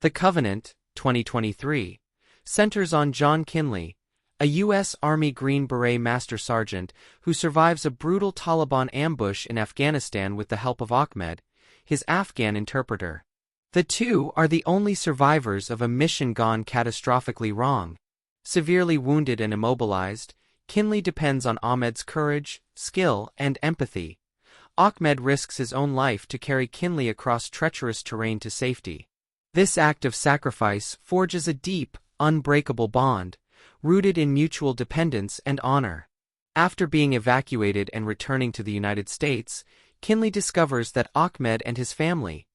The Covenant, 2023, centers on John Kinley, a U.S. Army Green Beret Master Sergeant who survives a brutal Taliban ambush in Afghanistan with the help of Ahmed, his Afghan interpreter. The two are the only survivors of a mission gone catastrophically wrong. Severely wounded and immobilized, Kinley depends on Ahmed's courage, skill, and empathy. Ahmed risks his own life to carry Kinley across treacherous terrain to safety. This act of sacrifice forges a deep, unbreakable bond, rooted in mutual dependence and honor. After being evacuated and returning to the United States, Kinley discovers that Ahmed and his family,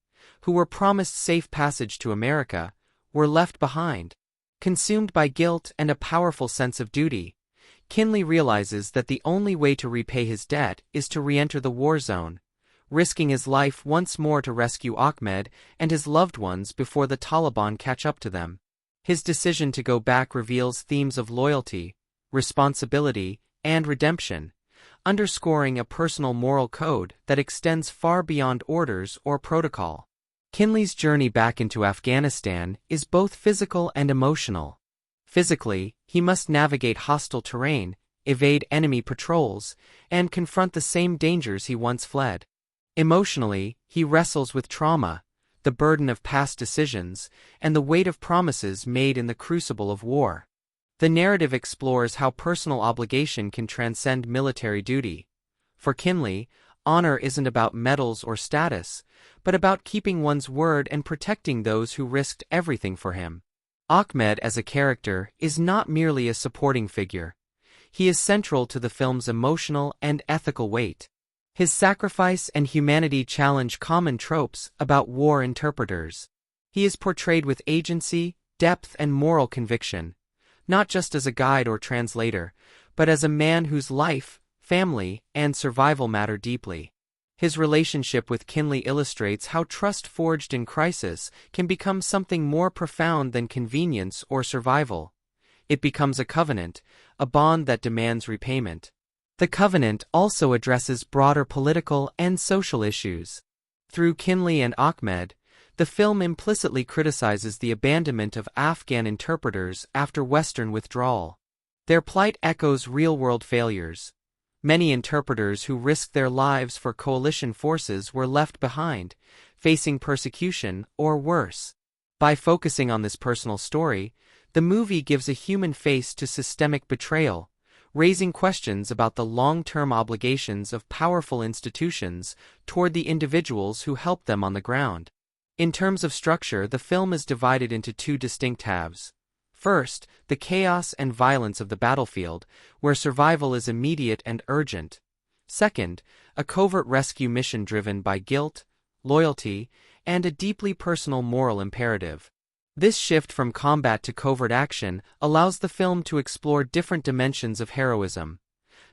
who were promised safe passage to America, were left behind. Consumed by guilt and a powerful sense of duty, Kinley realizes that the only way to repay his debt is to re-enter the war zone, risking his life once more to rescue Ahmed and his loved ones before the Taliban catch up to them. His decision to go back reveals themes of loyalty, responsibility, and redemption, underscoring a personal moral code that extends far beyond orders or protocol. Kinley's journey back into Afghanistan is both physical and emotional. Physically, he must navigate hostile terrain, evade enemy patrols, and confront the same dangers he once fled. Emotionally, he wrestles with trauma, the burden of past decisions, and the weight of promises made in the crucible of war. The narrative explores how personal obligation can transcend military duty. For Kinley, honor isn't about medals or status, but about keeping one's word and protecting those who risked everything for him. Ahmed as a character is not merely a supporting figure. He is central to the film's emotional and ethical weight. His sacrifice and humanity challenge common tropes about war interpreters. He is portrayed with agency, depth, and moral conviction, not just as a guide or translator, but as a man whose life, family, and survival matter deeply. His relationship with Kinley illustrates how trust forged in crisis can become something more profound than convenience or survival. It becomes a covenant, a bond that demands repayment. The Covenant also addresses broader political and social issues. Through Kinley and Ahmed, the film implicitly criticizes the abandonment of Afghan interpreters after Western withdrawal. Their plight echoes real-world failures. Many interpreters who risked their lives for coalition forces were left behind, facing persecution or worse. By focusing on this personal story, the movie gives a human face to systemic betrayal, raising questions about the long-term obligations of powerful institutions toward the individuals who help them on the ground. In terms of structure, the film is divided into two distinct halves. First, the chaos and violence of the battlefield, where survival is immediate and urgent. Second, a covert rescue mission driven by guilt, loyalty, and a deeply personal moral imperative. This shift from combat to covert action allows the film to explore different dimensions of heroism.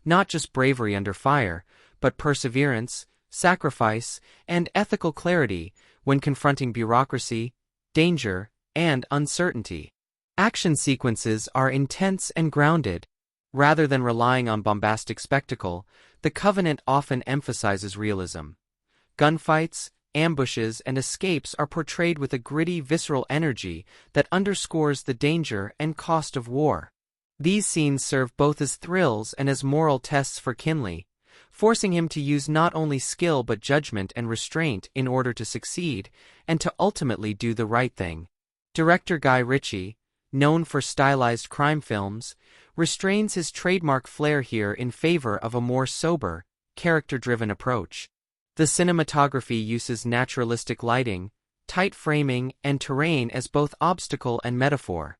Not just bravery under fire, but perseverance, sacrifice, and ethical clarity when confronting bureaucracy, danger, and uncertainty. Action sequences are intense and grounded. Rather than relying on bombastic spectacle, The Covenant often emphasizes realism. Gunfights, ambushes, and escapes are portrayed with a gritty, visceral energy that underscores the danger and cost of war. These scenes serve both as thrills and as moral tests for Kinley, forcing him to use not only skill but judgment and restraint in order to succeed and to ultimately do the right thing. Director Guy Ritchie, known for stylized crime films, restrains his trademark flair here in favor of a more sober, character-driven approach. The cinematography uses naturalistic lighting, tight framing, and terrain as both obstacle and metaphor.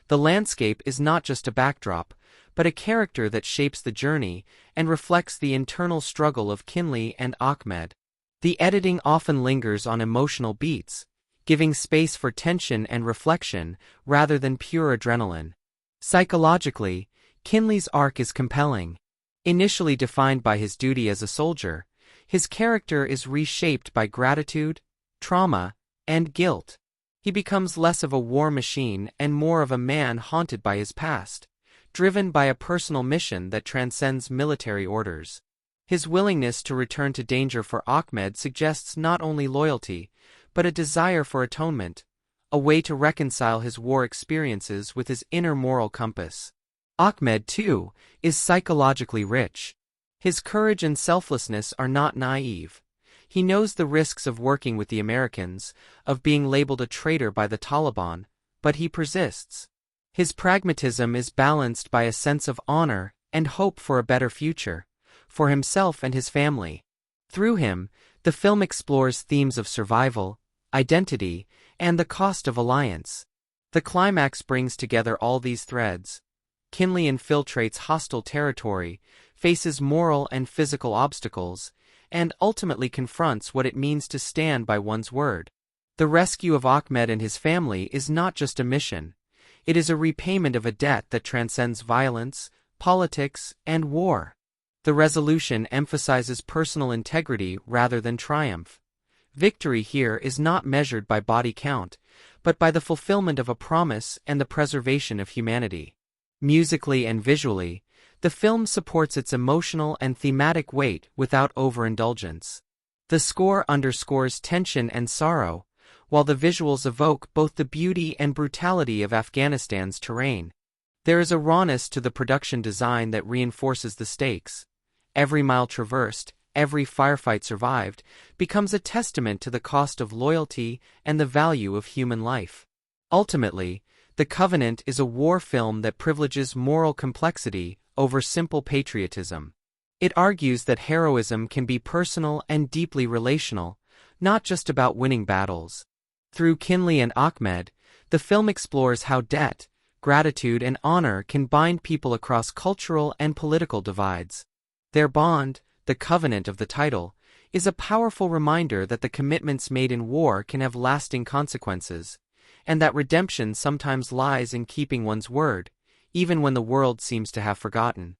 The landscape is not just a backdrop, but a character that shapes the journey and reflects the internal struggle of Kinley and Ahmed. The editing often lingers on emotional beats, giving space for tension and reflection rather than pure adrenaline. Psychologically, Kinley's arc is compelling. Initially defined by his duty as a soldier, his character is reshaped by gratitude, trauma, and guilt. He becomes less of a war machine and more of a man haunted by his past, driven by a personal mission that transcends military orders. His willingness to return to danger for Ahmed suggests not only loyalty, but a desire for atonement, a way to reconcile his war experiences with his inner moral compass. Ahmed, too, is psychologically rich. His courage and selflessness are not naive. He knows the risks of working with the Americans, of being labeled a traitor by the Taliban, but he persists. His pragmatism is balanced by a sense of honor and hope for a better future, for himself and his family. Through him, the film explores themes of survival, identity, and the cost of alliance. The climax brings together all these threads. Kinley infiltrates hostile territory, faces moral and physical obstacles, and ultimately confronts what it means to stand by one's word. The rescue of Ahmed and his family is not just a mission. It is a repayment of a debt that transcends violence, politics, and war. The resolution emphasizes personal integrity rather than triumph. Victory here is not measured by body count, but by the fulfillment of a promise and the preservation of humanity. Musically and visually, the film supports its emotional and thematic weight without overindulgence. The score underscores tension and sorrow, while the visuals evoke both the beauty and brutality of Afghanistan's terrain. There is a rawness to the production design that reinforces the stakes. Every mile traversed, every firefight survived, becomes a testament to the cost of loyalty and the value of human life. Ultimately, The Covenant is a war film that privileges moral complexity over simple patriotism. It argues that heroism can be personal and deeply relational, not just about winning battles. Through Kinley and Ahmed, the film explores how debt, gratitude, and honor can bind people across cultural and political divides. Their bond, the covenant of the title, is a powerful reminder that the commitments made in war can have lasting consequences, and that redemption sometimes lies in keeping one's word, even when the world seems to have forgotten.